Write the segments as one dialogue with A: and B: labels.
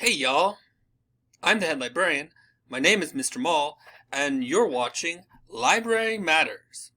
A: Hey y'all, I'm the head librarian, my name is Mr. Mall, and you're watching Library Matters.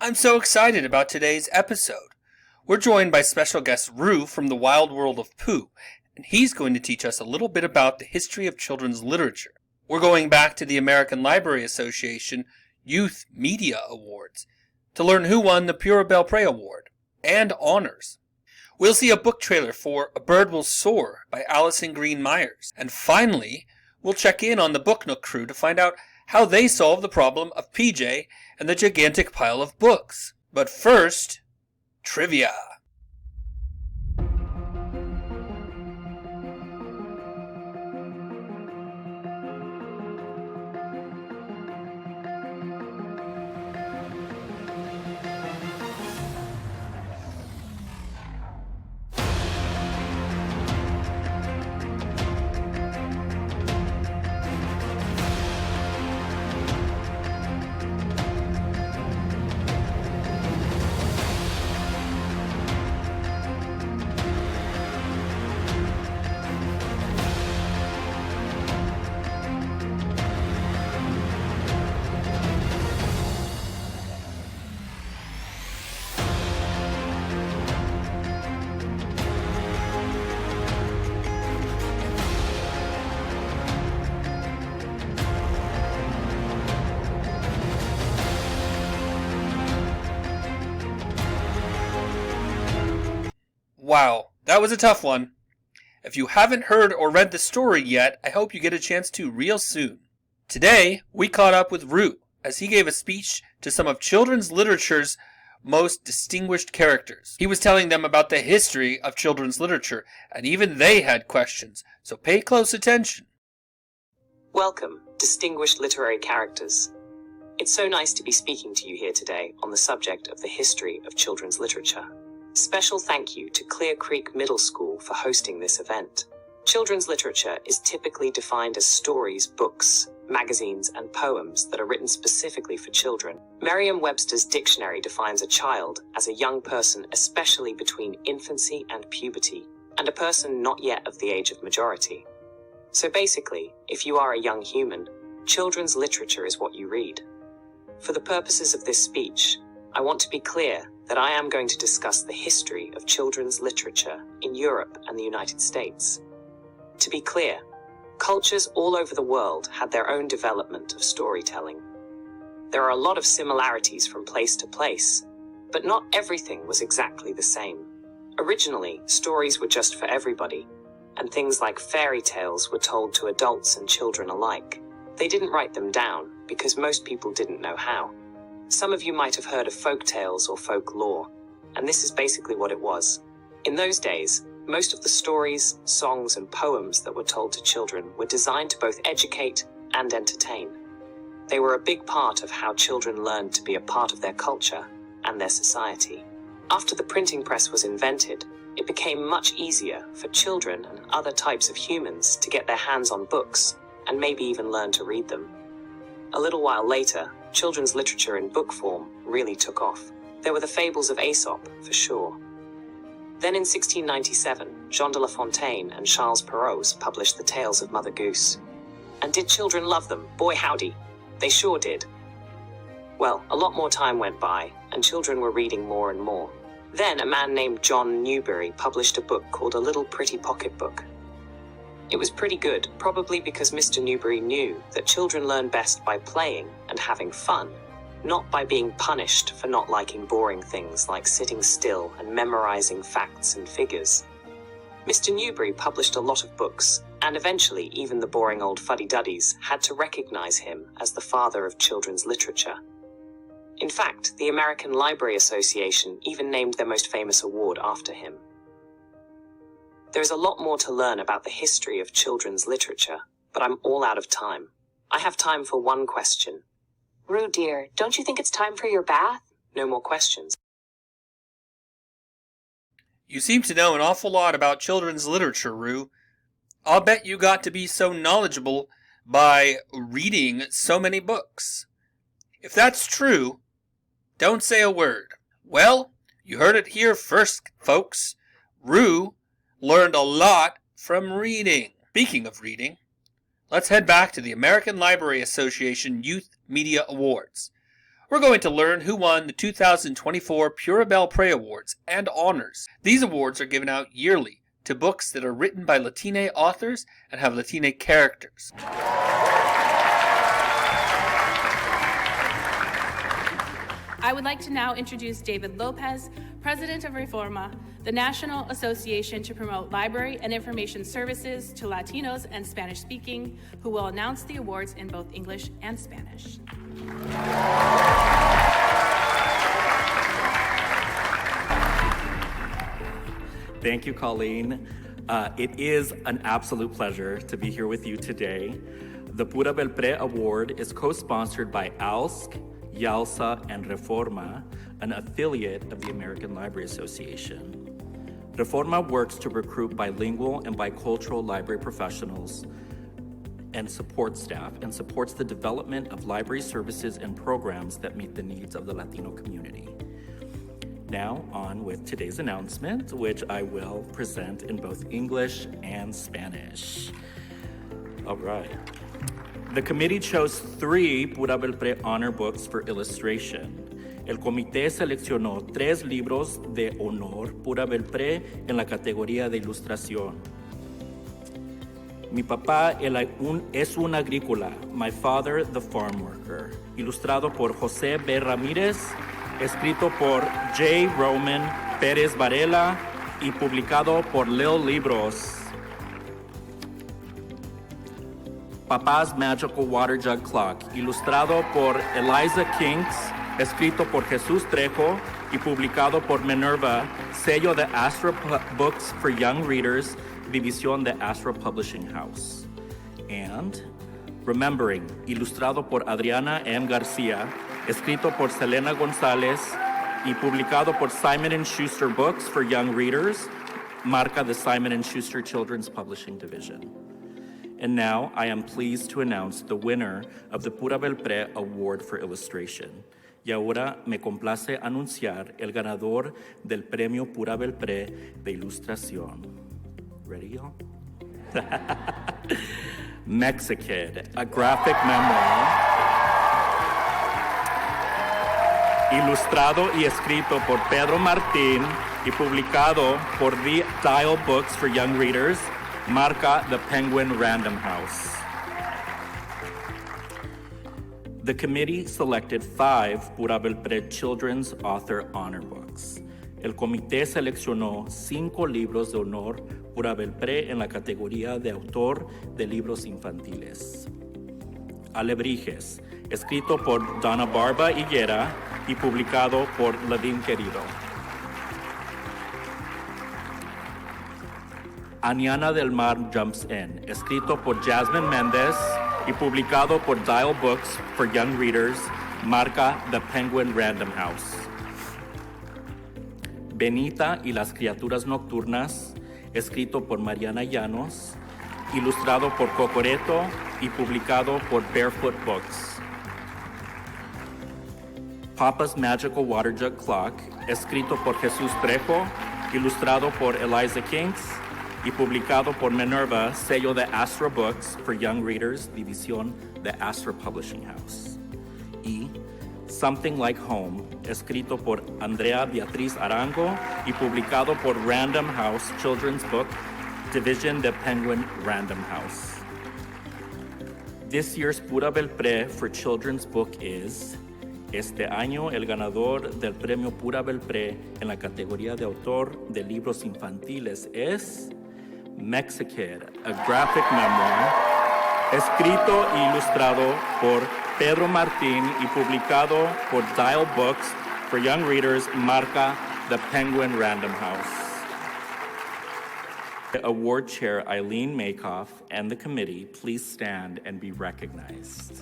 A: I'm so excited about today's episode. We're joined by special guest Rue from the Wild World of Pooh, and he's going to teach us a little bit about the history of children's literature. We're going back to the American Library Association Youth Media Awards to learn who won the Pura Belpre Award and honors. We'll see a book trailer for A Bird Will Soar by Alison Green Myers. And finally, we'll check in on the Book Nook crew to find out how they solve the problem of PJ and the gigantic pile of books. But first, trivia. Wow, that was a tough one. If you haven't heard or read the story yet, I hope you get a chance to real soon. Today, we caught up with Rue as he gave a speech to some of children's literature's most distinguished characters. He was telling them about the history of children's literature, and even they had questions, so pay close attention.
B: Welcome, distinguished literary characters. It's so nice to be speaking to you here today on the subject of the history of children's literature. Special thank you to Clear Creek Middle School for hosting this event. Children's literature is typically defined as stories, books, magazines, and poems that are written specifically for children. Merriam-Webster's dictionary defines a child as a young person, especially between infancy and puberty, and a person not yet of the age of majority. So basically, if you are a young human, children's literature is what you read. For the purposes of this speech, I want to be clear that I am going to discuss the history of children's literature in Europe and the United States. To be clear, cultures all over the world had their own development of storytelling. There are a lot of similarities from place to place, but not everything was exactly the same. Originally, stories were just for everybody, and things like fairy tales were told to adults and children alike. They didn't write them down because most people didn't know how. Some of you might have heard of folk tales or folklore, and this is basically what it was. In those days, most of the stories, songs, and poems that were told to children were designed to both educate and entertain. They were a big part of how children learned to be a part of their culture and their society. After the printing press was invented, it became much easier for children and other types of humans to get their hands on books and maybe even learn to read them. A little while later, children's literature in book form really took off. There were the fables of Aesop, for sure. Then in 1697, Jean de La Fontaine and Charles Perrault published the Tales of Mother Goose. And did children love them? Boy howdy, they sure did. Well, a lot more time went by, and children were reading more and more. Then a man named John Newbery published a book called A Little Pretty Pocketbook. It was pretty good, probably because Mr. Newbery knew that children learn best by playing and having fun, not by being punished for not liking boring things like sitting still and memorizing facts and figures. Mr. Newbery published a lot of books, and eventually even the boring old fuddy-duddies had to recognize him as the father of children's literature. In fact, the American Library Association even named their most famous award after him. There is a lot more to learn about the history of children's literature, but I'm all out of time. I have time for one question.
C: Rue, dear, don't you think it's time for your bath?
B: No more questions.
A: You seem to know an awful lot about children's literature, Rue. I'll bet you got to be so knowledgeable by reading so many books. If that's true, don't say a word. Well, you heard it here first, folks. Rue learned a lot from reading. Speaking of reading, let's head back to the American Library Association Youth Media Awards. We're going to learn who won the 2024 Pura Belpre Awards and honors. These awards are given out yearly to books that are written by Latine authors and have Latine characters.
D: I would like to now introduce David Lopez, President of Reforma, the National Association to Promote Library and Information Services to Latinos and Spanish-speaking, who will announce the awards in both English and Spanish.
E: Thank you, Colleen. It is an absolute pleasure to be here with you today. The Pura Belpre Award is co-sponsored by ALSC, YALSA, and Reforma, an affiliate of the American Library Association. Reforma works to recruit bilingual and bicultural library professionals and support staff, and supports the development of library services and programs that meet the needs of the Latino community. Now on with today's announcement, which I will present in both English and Spanish. All right. The committee chose 3 Pura Belpre honor books for illustration. El comité seleccionó 3 libros de honor Pura Belpre en la categoría de ilustración. Mi papá es un agrícola, my father the farm worker. Ilustrado por José B. Ramírez, escrito por J. Roman Pérez Varela y publicado por Lil Libros. Papá's Magical Water Jug Clock, ilustrado por Eliza Kinks, escrito por Jesús Trejo y publicado por Minerva, sello de Astra Books for Young Readers, división de Astra Publishing House. And Remembering, ilustrado por Adriana M. García, escrito por Selena González y publicado por Simon & Schuster Books for Young Readers, marca the Simon & Schuster Children's Publishing Division. And now I am pleased to announce the winner of the Pura Belpre Award for Illustration. Y ahora me complace anunciar el ganador del Premio Pura Belpre de Ilustración. Ready, y'all? Mexikid, a graphic memoir, ilustrado y escrito por Pedro Martín y publicado por The Dial Books for Young Readers, marca the Penguin Random House. The committee selected 5 Pura Belpre Children's Author Honor Books. El comité seleccionó 5 libros de honor Pura Belpre en la categoría de autor de libros infantiles. Alebrijes, escrito por Donna Barba Higuera y publicado por Ladín Querido. Aniana del Mar Jumps In, escrito por Jasmine Méndez y publicado por Dial Books for Young Readers, marca The Penguin Random House. Benita y las criaturas nocturnas, escrito por Mariana Llanos, ilustrado por Cocoreto y publicado por Barefoot Books. Papa's Magical Water Jug Clock, escrito por Jesús Trejo ilustrado por Eliza Kinks y publicado por Minerva, sello de Astra Books for Young Readers, división de Astra Publishing House. Y Something Like Home, escrito por Andrea Beatriz Arango y publicado por Random House Children's Book, division de Penguin Random House. This year's Pura Belpre for Children's Book is, este año el ganador del premio Pura Belpre en la categoría de autor de libros infantiles es Mexicare, a graphic memoir, escrito e ilustrado por Pedro Martín y publicado por Dial Books for Young Readers, marca The Penguin Random House. Award Chair Eileen Makoff and the committee, please stand and be recognized.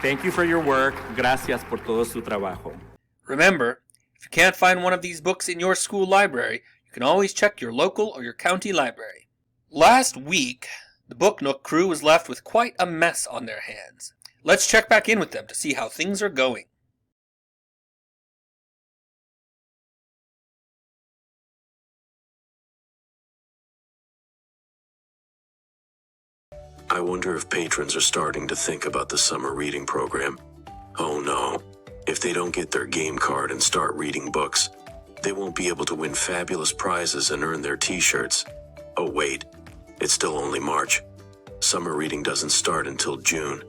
E: Thank you for your work. Gracias por todo su trabajo.
A: Remember, if you can't find one of these books in your school library, you can always check your local or your county library. Last week, the Book Nook crew was left with quite a mess on their hands. Let's check back in with them to see how things are going.
F: I wonder if patrons are starting to think about the summer reading program. Oh no, if they don't get their game card and start reading books, they won't be able to win fabulous prizes and earn their t-shirts. Oh wait, it's still only March. Summer reading doesn't start until June.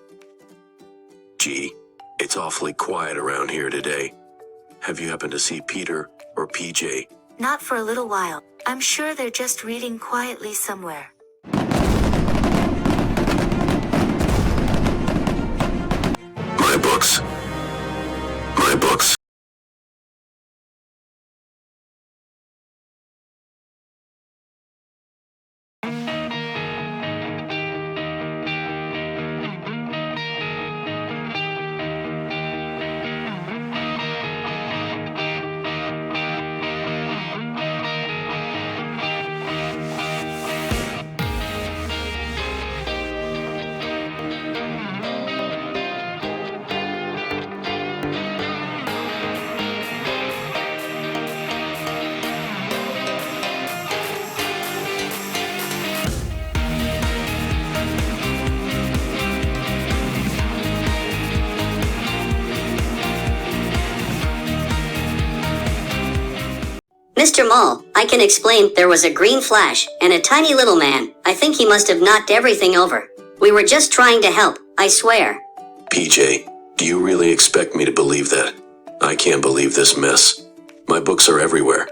F: Gee, it's awfully quiet around here today. Have you happened to see Peter or PJ?
G: Not for a little while. I'm sure they're just reading quietly somewhere.
F: My books. My books.
H: Mr. Mall, I can explain. There was a green flash, and a tiny little man. I think he must have knocked everything over. We were just trying to help, I swear.
F: PJ, do you really expect me to believe that? I can't believe this mess. My books are everywhere.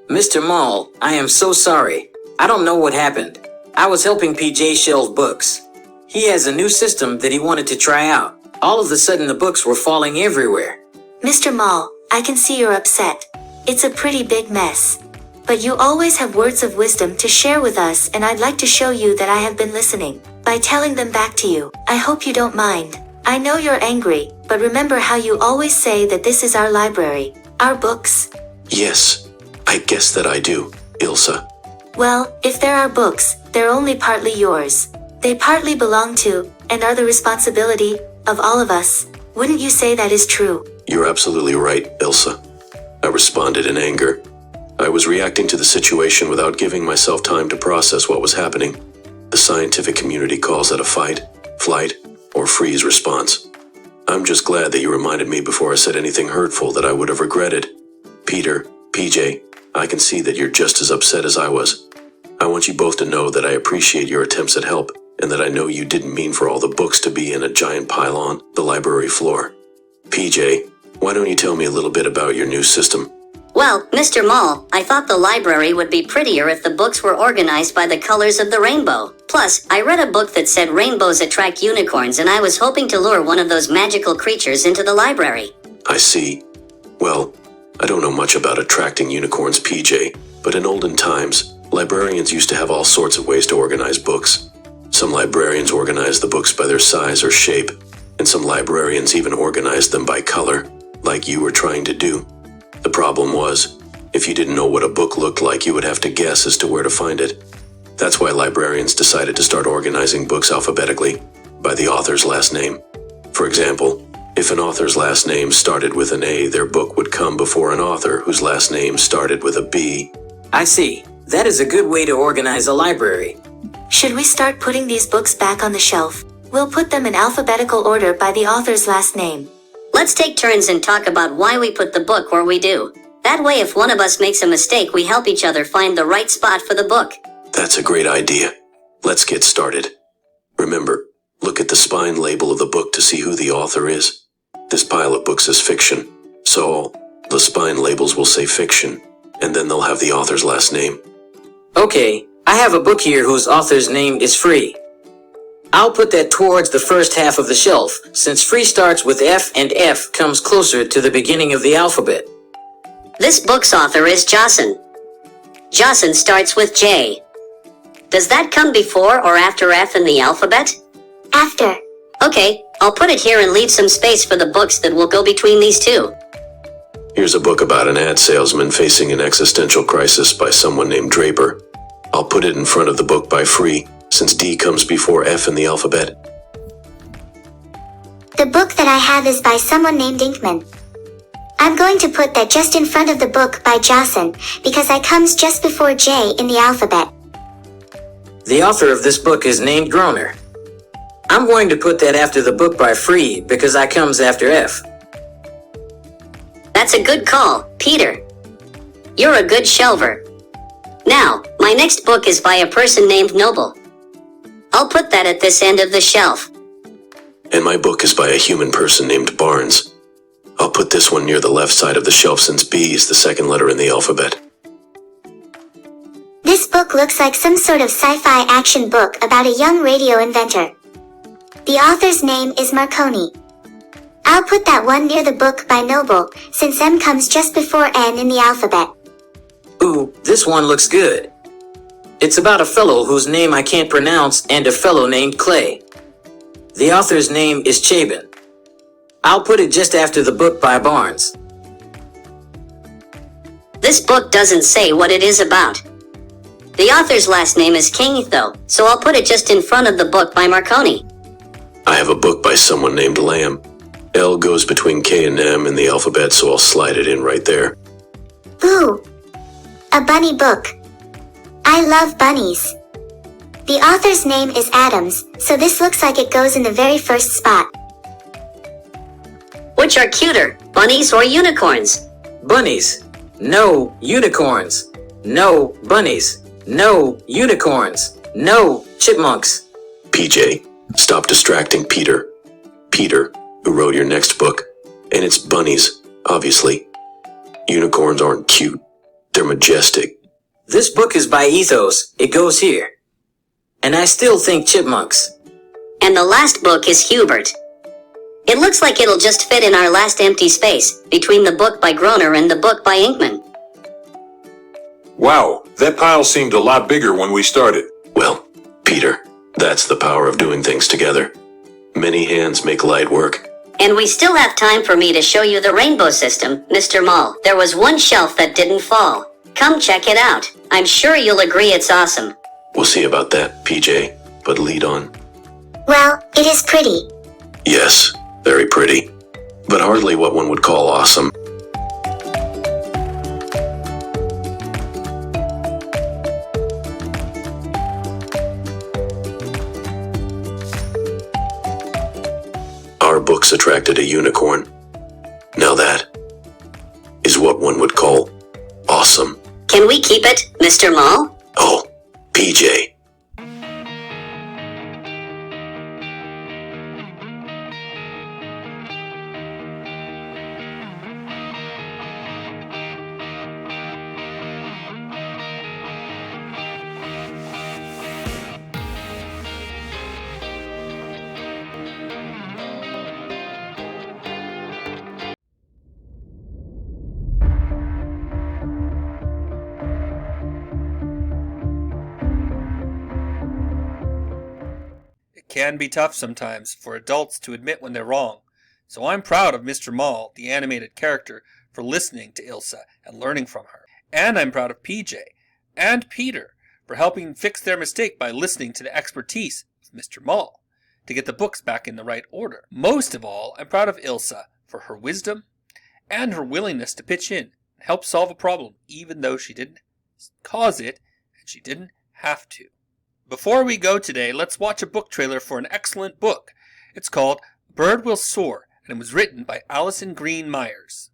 I: Mr. Mall, I am so sorry. I don't know what happened. I was helping PJ shelve books. He has a new system that he wanted to try out. All of a sudden the books were falling everywhere.
G: Mr. Mall, I can see you're upset. It's a pretty big mess. But you always have words of wisdom to share with us, and I'd like to show you that I have been listening by telling them back to you. I hope you don't mind. I know you're angry, but remember how you always say that this is our library, our books?
F: Yes, I guess that I do, Ilsa.
G: Well, if there are books, they're only partly yours. They partly belong to, and are the responsibility, of all of us. Wouldn't you say that is true?
F: You're absolutely right, Ilsa. I responded in anger. I was reacting to the situation without giving myself time to process what was happening. The scientific community calls it a fight, flight, or freeze response. I'm just glad that you reminded me before I said anything hurtful that I would have regretted. Peter, PJ, I can see that you're just as upset as I was. I want you both to know that I appreciate your attempts at help, and that I know you didn't mean for all the books to be in a giant pile on the library floor. PJ, why don't you tell me a little bit about your new system?
H: Well, Mr. Mall, I thought the library would be prettier if the books were organized by the colors of the rainbow. Plus, I read a book that said rainbows attract unicorns, and I was hoping to lure one of those magical creatures into the library.
F: I see. Well, I don't know much about attracting unicorns, PJ, but in olden times, librarians used to have all sorts of ways to organize books. Some librarians organized the books by their size or shape, and some librarians even organized them by color, like you were trying to do. The problem was, if you didn't know what a book looked like, you would have to guess as to where to find it. That's why librarians decided to start organizing books alphabetically, by the author's last name. For example, if an author's last name started with an A, their book would come before an author whose last name started with a B.
I: I see. That is a good way to organize a library.
G: Should we start putting these books back on the shelf? We'll put them in alphabetical order by the author's last name.
H: Let's take turns and talk about why we put the book where we do. That way, if one of us makes a mistake, we help each other find the right spot for the book.
F: That's a great idea. Let's get started. Remember, look at the spine label of the book to see who the author is. This pile of books is fiction, so the spine labels will say fiction, and then they'll have the author's last name.
I: Okay, I have a book here whose author's name is Free. I'll put that towards the first half of the shelf, since Free starts with F and F comes closer to the beginning of the alphabet.
H: This book's author is Jocelyn. Jocelyn starts with J. Does that come before or after F in the alphabet?
G: After.
H: Okay, I'll put it here and leave some space for the books that will go between these two.
F: Here's a book about an ad salesman facing an existential crisis by someone named Draper. I'll put it in front of the book by Free, since D comes before F in the alphabet.
J: The book that I have is by someone named Inkman. I'm going to put that just in front of the book by Jocelyn, because I comes just before J in the alphabet.
I: The author of this book is named Groner. I'm going to put that after the book by Free, because I comes after F.
H: That's a good call, Peter. You're a good shelver. Now, my next book is by a person named Noble. I'll put that at this end of the shelf.
F: And my book is by a human person named Barnes. I'll put this one near the left side of the shelf since B is the second letter in the alphabet.
J: This book looks like some sort of sci-fi action book about a young radio inventor. The author's name is Marconi. I'll put that one near the book by Noble, since M comes just before N in the alphabet.
I: Ooh, this one looks good. It's about a fellow whose name I can't pronounce and a fellow named Clay. The author's name is Chabin. I'll put it just after the book by Barnes.
H: This book doesn't say what it is about. The author's last name is King, though, so I'll put it just in front of the book by Marconi.
F: I have a book by someone named Lamb. L goes between K and M in the alphabet, so I'll slide it in right there.
J: Ooh, a bunny book. I love bunnies. The author's name is Adams, so this looks like it goes in the very first spot.
H: Which are cuter, bunnies or unicorns?
I: Bunnies. No unicorns. No bunnies. No unicorns. No chipmunks.
F: PJ, stop distracting Peter. Peter, who wrote your next book. And it's bunnies, obviously. Unicorns aren't cute. They're majestic.
I: This book is by Ethos. It goes here. And I still think chipmunks.
H: And the last book is Hubert. It looks like it'll just fit in our last empty space, between the book by Groner and the book by Inkman.
K: Wow, that pile seemed a lot bigger when we started.
F: Well, Peter, that's the power of doing things together. Many hands make light work.
H: And we still have time for me to show you the rainbow system, Mr. Mall. There was one shelf that didn't fall. Come check it out. I'm sure you'll agree it's awesome.
F: We'll see about that, PJ, but lead on.
J: Well, it is pretty.
F: Yes, very pretty, but hardly what one would call awesome. Our books attracted a unicorn. Now that is what one would call awesome.
H: Can we keep it, Mr. Mall?
F: Oh, PJ.
A: It can be tough sometimes for adults to admit when they're wrong, so I'm proud of Mr. Mall, the animated character, for listening to Ilsa and learning from her. And I'm proud of PJ and Peter for helping fix their mistake by listening to the expertise of Mr. Mall. to get the books back in the right order. Most of all, I'm proud of Ilsa for her wisdom and her willingness to pitch in and help solve a problem, even though she didn't cause it and she didn't have to. Before we go today, let's watch a book trailer for an excellent book. It's called A Bird Will Soar, and it was written by Alison Green Myers.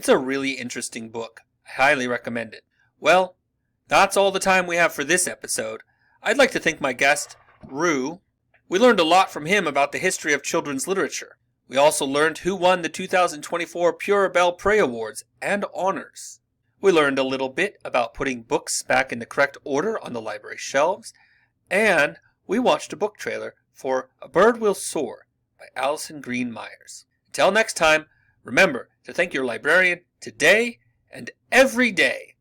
A: It's a really interesting book. I highly recommend it. Well, that's all the time we have for this episode. I'd like to thank my guest, Rue. We learned a lot from him about the history of children's literature. We also learned who won the 2024 Pura Belpre Awards and honors. We learned a little bit about putting books back in the correct order on the library shelves. And we watched a book trailer for A Bird Will Soar by Alison Green Myers. Until next time, remember to thank your librarian today and every day.